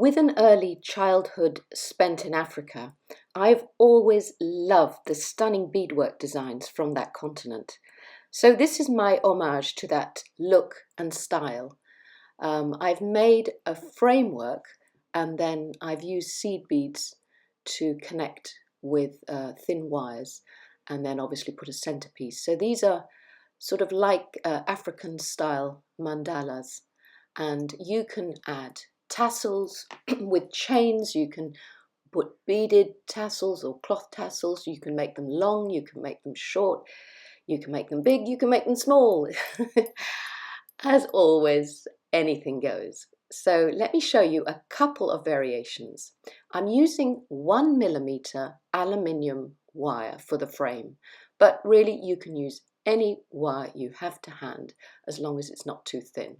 With an early childhood spent in Africa, I've always loved the stunning beadwork designs from that continent. So this is my homage to that look and style. I've made a framework and then I've used seed beads to connect with thin wires and then obviously put a centerpiece. So these are sort of like African style mandalas, and you can add tassels with chains. You can put beaded tassels or cloth tassels. You can make them long, you can make them short, you can make them big, you can make them small. As always, anything goes. So let me show you a couple of variations. I'm using 1mm aluminium wire for the frame, but really you can use any wire you have to hand as long as it's not too thin.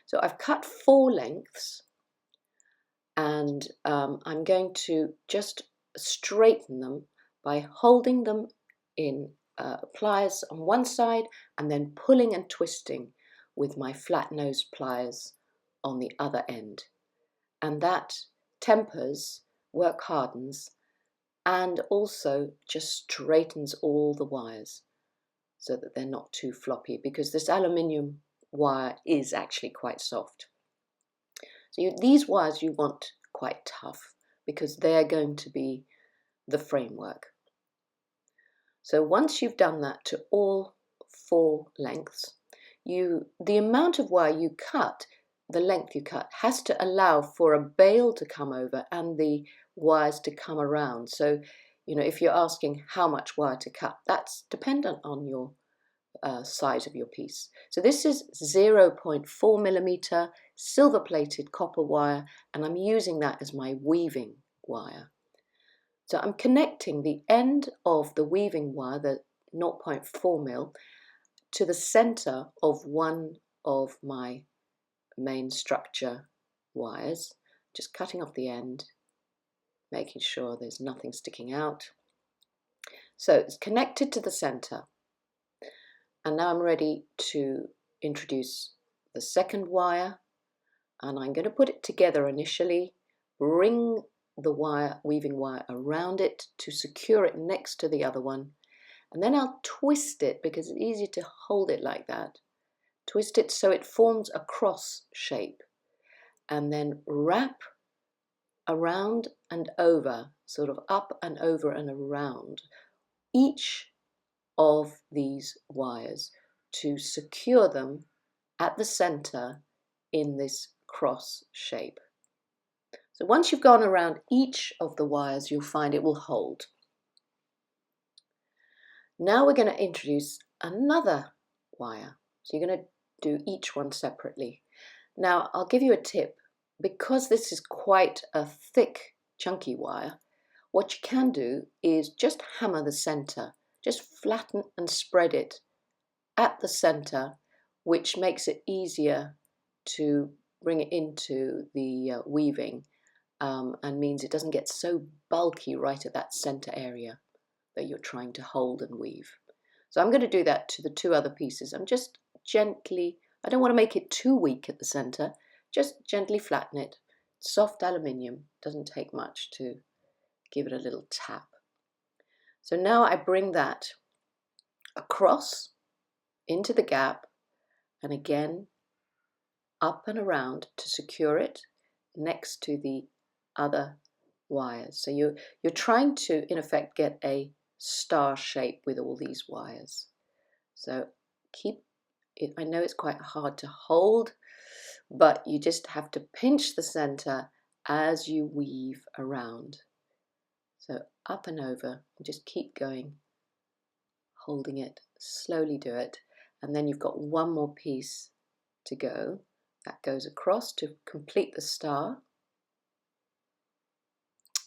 So I've cut 4 lengths and I'm going to just straighten them by holding them in pliers on one side and then pulling and twisting with my flat nose pliers on the other end. And that tempers, work hardens, and also just straightens all the wires so that they're not too floppy, because this aluminium wire is actually quite soft. So these wires you want quite tough because they're going to be the framework. So once you've done that to all 4 lengths, the amount of wire you cut, the length you cut, has to allow for a bail to come over and the wires to come around. So, if you're asking how much wire to cut, that's dependent on your size of your piece. So this is 0.4mm silver plated copper wire, and I'm using that as my weaving wire. So I'm connecting the end of the weaving wire, the 0.4mm, to the center of one of my main structure wires, just cutting off the end, making sure there's nothing sticking out. So it's connected to the center. And now I'm ready to introduce the second wire, and I'm going to put it together initially, bring the weaving wire around it to secure it next to the other one, and then I'll twist it because it's easier to hold it like that. Twist it so it forms a cross shape, and then wrap around and over, sort of up and over and around each of these wires to secure them at the center in this cross shape. So once you've gone around each of the wires, you'll find it will hold. Now we're going to introduce another wire. So you're going to do each one separately. Now I'll give you a tip. Because this is quite a thick, chunky wire, what you can do is just hammer the center. Just flatten and spread it at the center, which makes it easier to bring it into the weaving and means it doesn't get so bulky right at that center area that you're trying to hold and weave. So I'm going to do that to the 2 other pieces. I'm just gently, I don't want to make it too weak at the center, just gently flatten it. Soft aluminium, doesn't take much to give it a little tap. So now I bring that across into the gap and again up and around to secure it next to the other wires. So you're trying to, in effect, get a star shape with all these wires. So keep it, I know it's quite hard to hold, but you just have to pinch the center as you weave around. So up and over, and just keep going, holding it, slowly do it, and then you've got one more piece to go. That goes across to complete the star.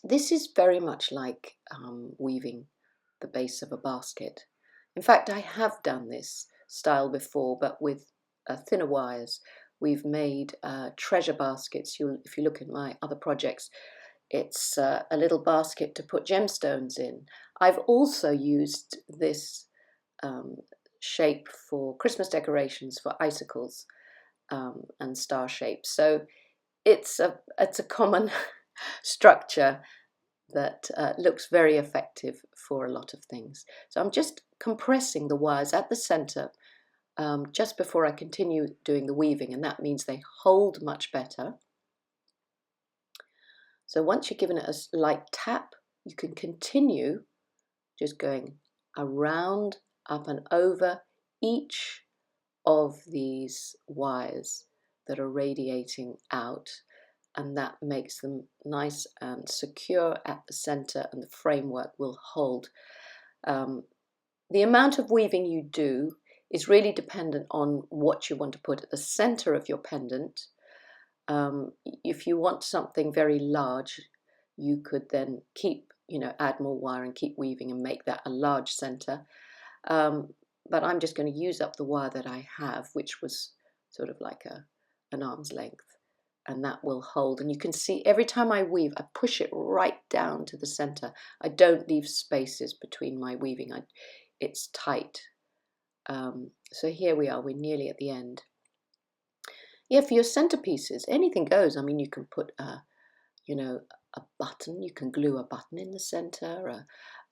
This is very much like weaving the base of a basket. In fact, I have done this style before, but with thinner wires. We've made treasure baskets. If you look at my other projects, it's a little basket to put gemstones in. I've also used this shape for Christmas decorations for icicles and star shapes. So it's a common structure that looks very effective for a lot of things. So I'm just compressing the wires at the center just before I continue doing the weaving, and that means they hold much better. So once you've given it a light tap, you can continue just going around, up and over each of these wires that are radiating out, and that makes them nice and secure at the center, and the framework will hold. The amount of weaving you do is really dependent on what you want to put at the center of your pendant. If you want something very large, you could then add more wire and keep weaving and make that a large center. But I'm just going to use up the wire that I have, which was sort of like an arm's length, and that will hold. And you can see every time I weave, I push it right down to the center. I don't leave spaces between my weaving. It's tight. So here we are, we're nearly at the end. Yeah, for your centerpieces, anything goes. I mean, you can put a button, you can glue a button in the center,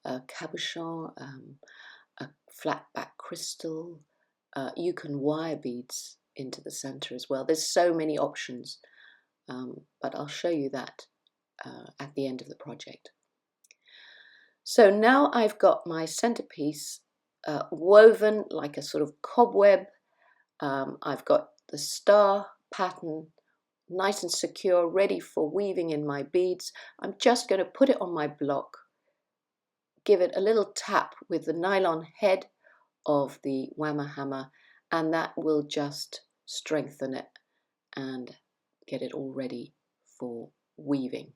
a cabochon, a flat back crystal. You can wire beads into the center as well. There's so many options, but I'll show you that at the end of the project. So now I've got my centerpiece woven like a sort of cobweb. I've got the star pattern nice and secure, ready for weaving in my beads. I'm just going to put it on my block, give it a little tap with the nylon head of the whammer hammer, and that will just strengthen it and get it all ready for weaving.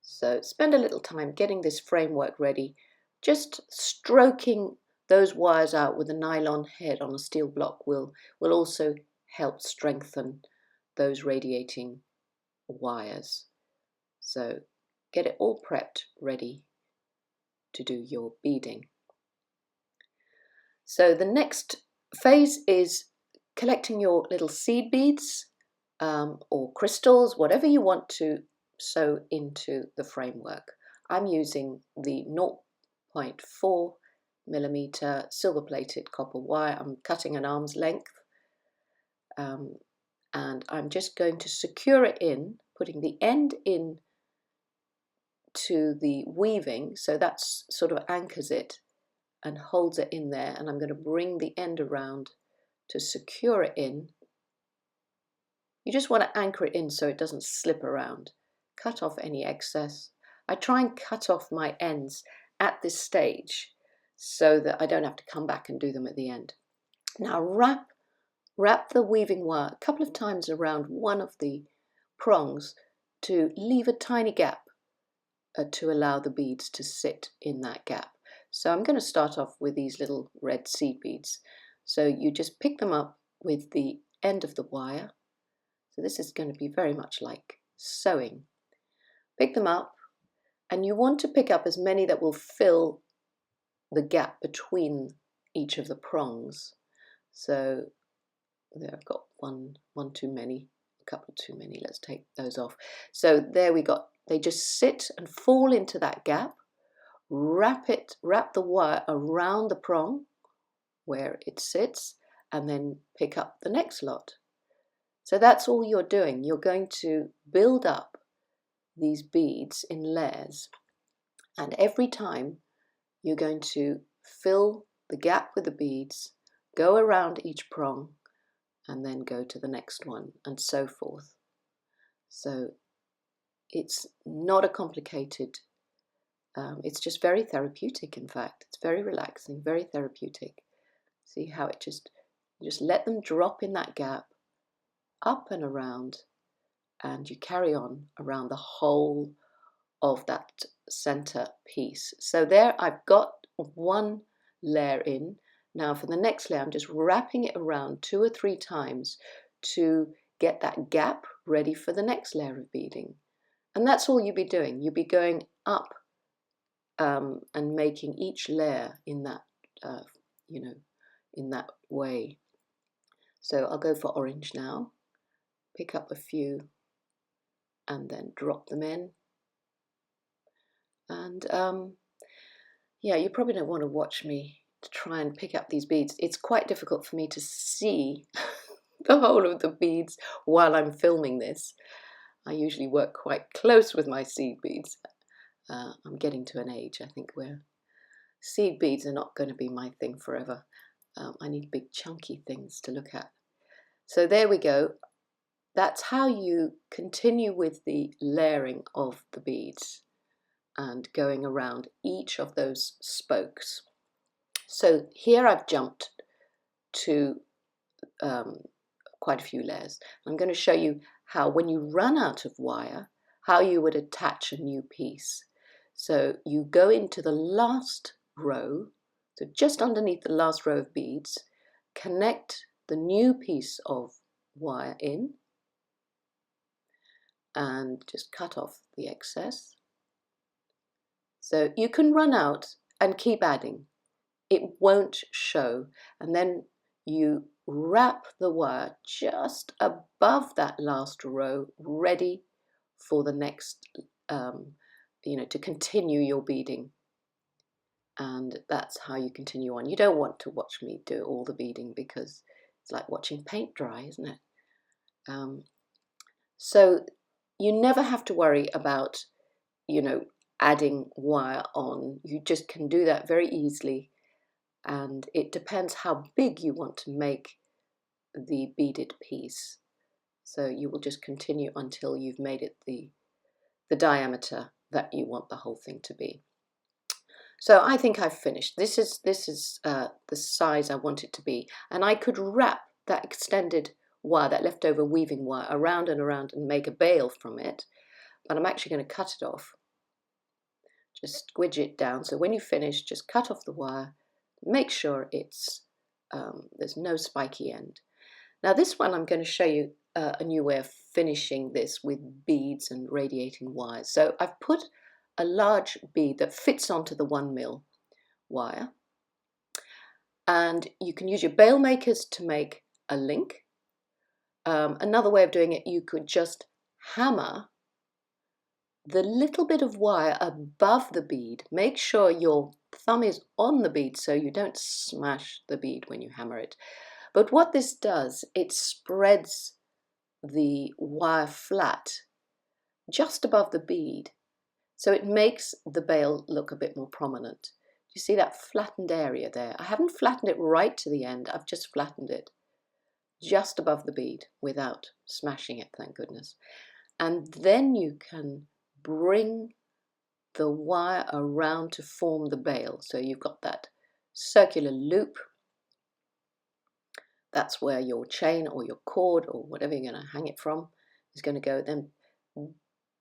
So spend a little time getting this framework ready, just stroking those wires out with a nylon head on a steel block will also help strengthen those radiating wires. So get it all prepped, ready to do your beading. So the next phase is collecting your little seed beads or crystals, whatever you want to sew into the framework. I'm using the 0.4 millimeter silver plated copper wire. I'm cutting an arm's length, and I'm just going to secure it in, putting the end in to the weaving, so that sort of anchors it and holds it in there, and I'm going to bring the end around to secure it in. You just want to anchor it in so it doesn't slip around. Cut off any excess. I try and cut off my ends at this stage so that I don't have to come back and do them at the end. Now wrap the weaving wire a couple of times around one of the prongs to leave a tiny gap to allow the beads to sit in that gap. So I'm going to start off with these little red seed beads. So you just pick them up with the end of the wire. So this is going to be very much like sewing. Pick them up, and you want to pick up as many that will fill the gap between each of the prongs. So there, I've got one too many, a couple too many. Let's take those off. So there we got, they just sit and fall into that gap. Wrap the wire around the prong where it sits, and then pick up the next lot. So that's all you're doing. You're going to build up these beads in layers, and every time you're going to fill the gap with the beads, go around each prong, and then go to the next one, and so forth. So it's not a complicated, it's just very therapeutic. In fact, it's very relaxing, very therapeutic. See how it just let them drop in that gap, up and around, and you carry on around the whole of that center piece. So there I've got one layer in. Now for the next layer, I'm just wrapping it around 2 or 3 times to get that gap ready for the next layer of beading. And that's all you'll be doing. You'll be going up and making each layer in that, in that way. So I'll go for orange now. pick up a few and then drop them in. And yeah, you probably don't want to watch me to try and pick up these beads. It's quite difficult for me to see the whole of the beads while I'm filming this. I usually work quite close with my seed beads. I'm getting to an age, I think, where seed beads are not going to be my thing forever. I need big chunky things to look at. So there we go. That's how you continue with the layering of the beads and going around each of those spokes. So here I've jumped to quite a few layers. I'm going to show you how, when you run out of wire, how you would attach a new piece. So you go into the last row, so just underneath the last row of beads, connect the new piece of wire in and just cut off the excess. So you can run out and keep adding. It won't show. And then you wrap the wire just above that last row, ready for the next, to continue your beading. And that's how you continue on. You don't want to watch me do all the beading because it's like watching paint dry, isn't it? So you never have to worry about, adding wire on. You just can do that very easily. And it depends how big you want to make the beaded piece. So you will just continue until you've made it the diameter that you want the whole thing to be. So I think I've finished. This is the size I want it to be, and I could wrap that extended wire, that leftover weaving wire, around and around and make a bail from it, but I'm actually going to cut it off. Just squidge it down. So when you finish, just cut off the wire. Make sure it's there's no spiky end. Now this one I'm going to show you a new way of finishing this with beads and radiating wires. So I've put a large bead that fits onto the 1mm wire, and you can use your bail makers to make a link. Another way of doing it, you could just hammer the little bit of wire above the bead. Make sure your thumb is on the bead so you don't smash the bead when you hammer it. But what this does, it spreads the wire flat just above the bead, so it makes the bail look a bit more prominent. Do you see that flattened area there? I haven't flattened it right to the end, I've just flattened it just above the bead without smashing it, thank goodness. And then you can bring the wire around to form the bail. So you've got that circular loop. That's where your chain or your cord or whatever you're going to hang it from is going to go. Then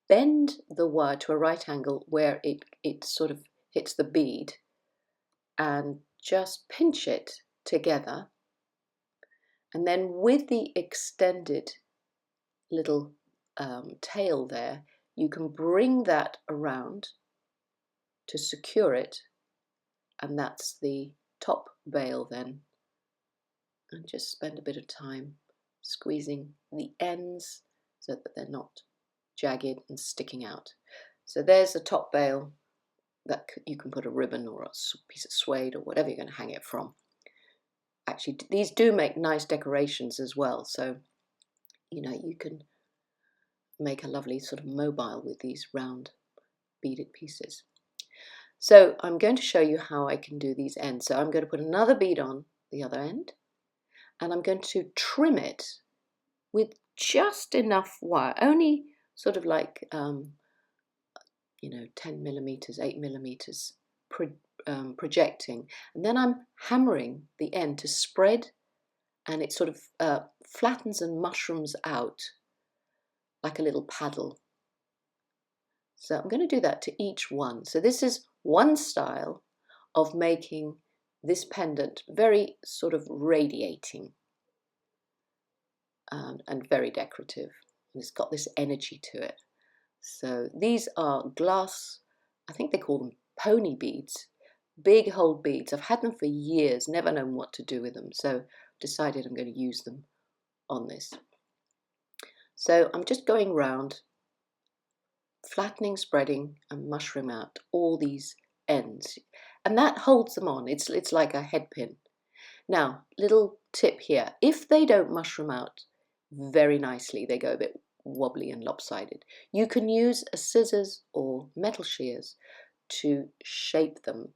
bend the wire to a right angle where it sort of hits the bead, and just pinch it together. And then with the extended little tail there, you can bring that around to secure it, and that's the top bail then. And just spend a bit of time squeezing the ends so that they're not jagged and sticking out. So there's the top bail that you can put a ribbon or a piece of suede or whatever you're going to hang it from. Actually, these do make nice decorations as well, so you can make a lovely sort of mobile with these round beaded pieces. So I'm going to show you how I can do these ends. So I'm going to put another bead on the other end, and I'm going to trim it with just enough wire, only sort of like 10 millimeters, 8 millimeters projecting, and then I'm hammering the end to spread, and it sort of flattens and mushrooms out like a little paddle. So I'm going to do that to each one. So this is one style of making this pendant very sort of radiating and very decorative. And it's got this energy to it. So these are glass, I think they call them pony beads, big hole beads. I've had them for years, never known what to do with them. So decided I'm going to use them on this. So I'm just going round, flattening, spreading, and mushroom out all these ends. And that holds them on. It's like a head pin. Now, little tip here. If they don't mushroom out very nicely, they go a bit wobbly and lopsided, you can use a scissors or metal shears to shape them.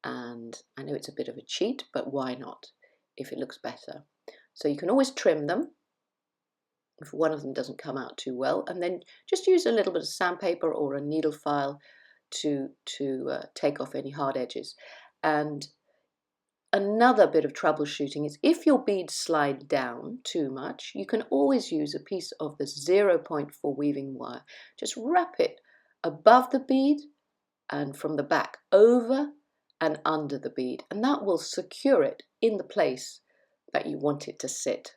And I know it's a bit of a cheat, but why not if it looks better? So you can always trim them if one of them doesn't come out too well, and then just use a little bit of sandpaper or a needle file to take off any hard edges. And another bit of troubleshooting is if your beads slide down too much, you can always use a piece of the 0.4 weaving wire. Just wrap it above the bead and from the back over and under the bead, and that will secure it in the place that you want it to sit.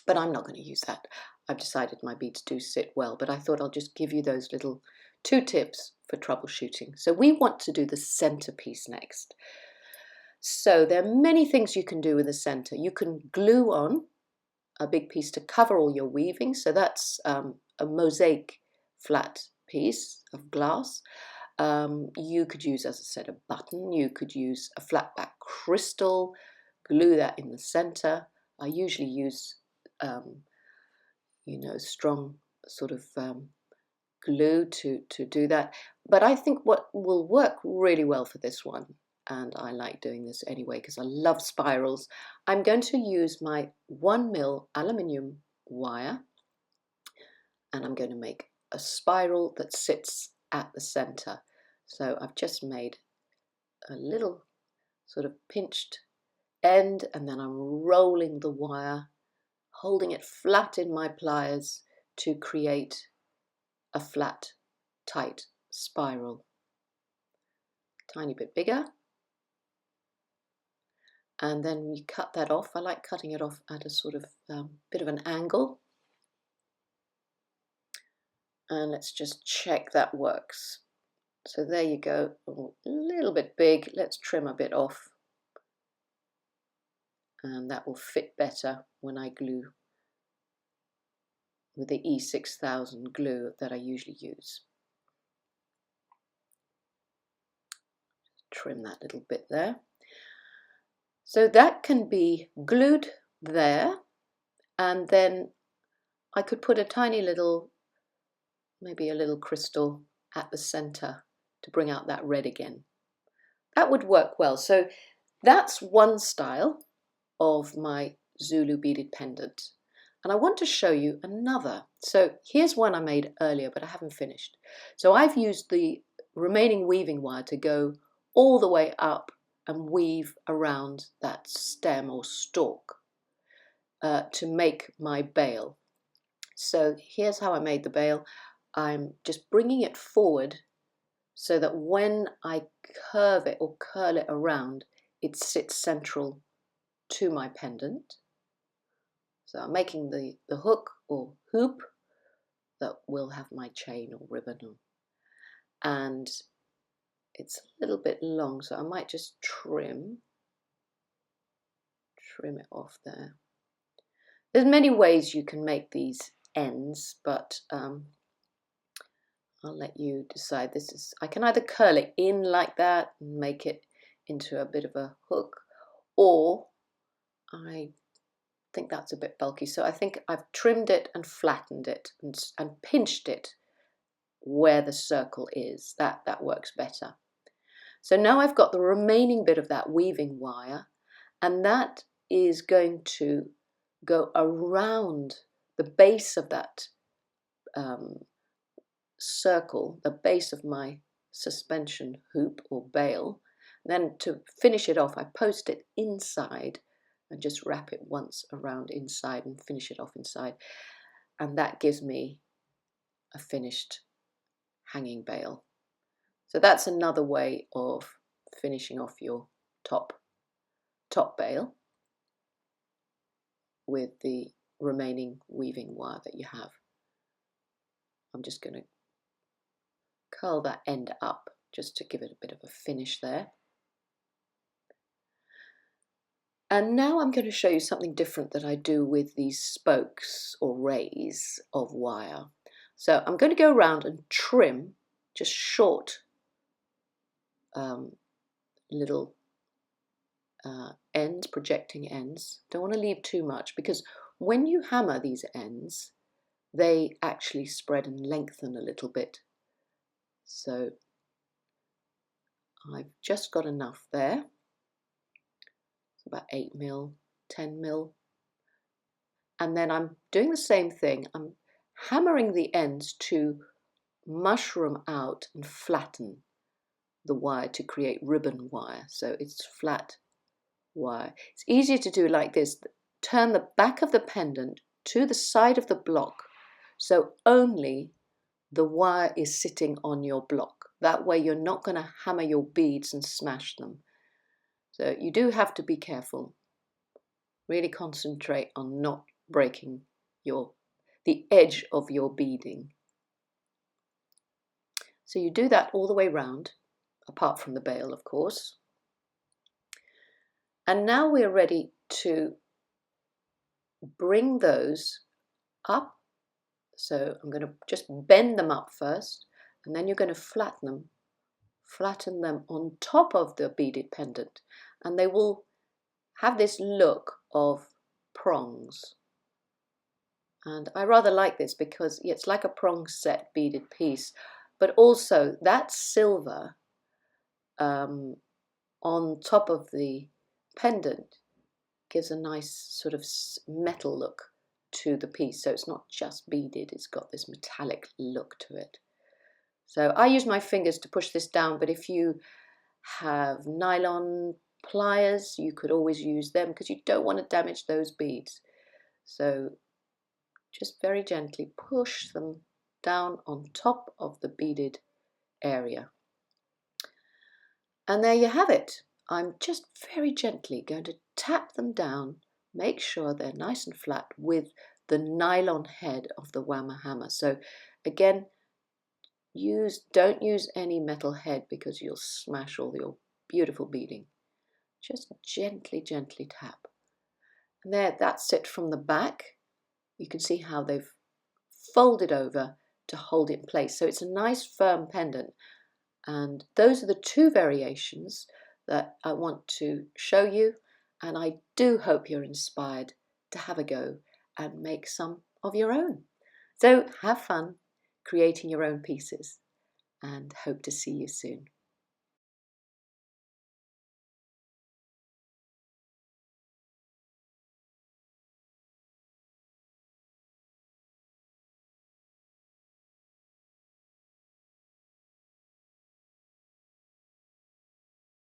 But I'm not going to use that. I've decided my beads do sit well, but I thought I'll just give you those little 2 tips for troubleshooting. So we want to do the centerpiece next. So there are many things you can do with the center. You can glue on a big piece to cover all your weaving. So that's a mosaic flat piece of glass. You could use, as I said, a button. You could use a flat back crystal, glue that in the center. I usually use strong sort of glue to do that. But I think what will work really well for this one, and I like doing this anyway because I love spirals, I'm going to use my 1mm aluminium wire, and I'm going to make a spiral that sits at the center. So I've just made a little sort of pinched end, and then I'm rolling the wire, holding it flat in my pliers to create a flat, tight spiral. Tiny bit bigger. And then we cut that off. I like cutting it off at a sort of bit of an angle. And let's just check that works. So there you go, a little bit big. Let's trim a bit off. And that will fit better when I glue with the E6000 glue that I usually use. Trim that little bit there. So that can be glued there, and then I could put a tiny little, maybe a little crystal at the center to bring out that red again. That would work well. So that's one style of my Zulu beaded pendant. And I want to show you another. So here's one I made earlier, but I haven't finished. So I've used the remaining weaving wire to go all the way up and weave around that stem or stalk to make my bail. So here's how I made the bail. I'm just bringing it forward so that when I curve it or curl it around, it sits central to my pendant. So I'm making the hook or hoop that will have my chain or ribbon on. And it's a little bit long, so I might just trim it off there. There's many ways you can make these ends, but I'll let you decide. I can either curl it in like that and make it into a bit of a hook, or I think that's a bit bulky. So I think I've trimmed it and flattened it and pinched it where the circle is. That works better. So now I've got the remaining bit of that weaving wire, and that is going to go around the base of that circle, the base of my suspension hoop or bail. Then to finish it off, I post it inside and just wrap it once around inside and finish it off inside. And that gives me a finished hanging bail. So that's another way of finishing off your top bail with the remaining weaving wire that you have. I'm just going to curl that end up just to give it a bit of a finish there. And now I'm going to show you something different that I do with these spokes or rays of wire. So I'm going to go around and trim just short little ends, projecting ends. Don't want to leave too much, because when you hammer these ends, they actually spread and lengthen a little bit. So I've just got enough there. It's about 8 mil, 10 mil. And then I'm doing the same thing. I'm hammering the ends to mushroom out and flatten the wire to create ribbon wire. So it's flat wire. It's easier to do like this. Turn the back of the pendant to the side of the block, so only the wire is sitting on your block. That way you're not going to hammer your beads and smash them. So you do have to be careful. Really concentrate on not breaking the edge of your beading. So you do that all the way round, apart from the bail, of course. And now we're ready to bring those up. So I'm going to just bend them up first, and then you're going to flatten them on top of the beaded pendant, and they will have this look of prongs. And I rather like this because it's like a prong set beaded piece, but also that silver on top of the pendant gives a nice sort of metal look to the piece. So it's not just beaded, it's got this metallic look to it. So I use my fingers to push this down, but if you have nylon pliers, you could always use them, because you don't want to damage those beads. So just very gently push them down on top of the beaded area. And there you have it. I'm just very gently going to tap them down, make sure they're nice and flat with the nylon head of the whammer hammer. So again, don't use any metal head, because you'll smash all your beautiful beading. Just gently, gently tap. And there, that's it from the back. You can see how they've folded over to hold it in place. So it's a nice firm pendant. And those are the two variations that I want to show you. And I do hope you're inspired to have a go and make some of your own. So have fun creating your own pieces, and hope to see you soon.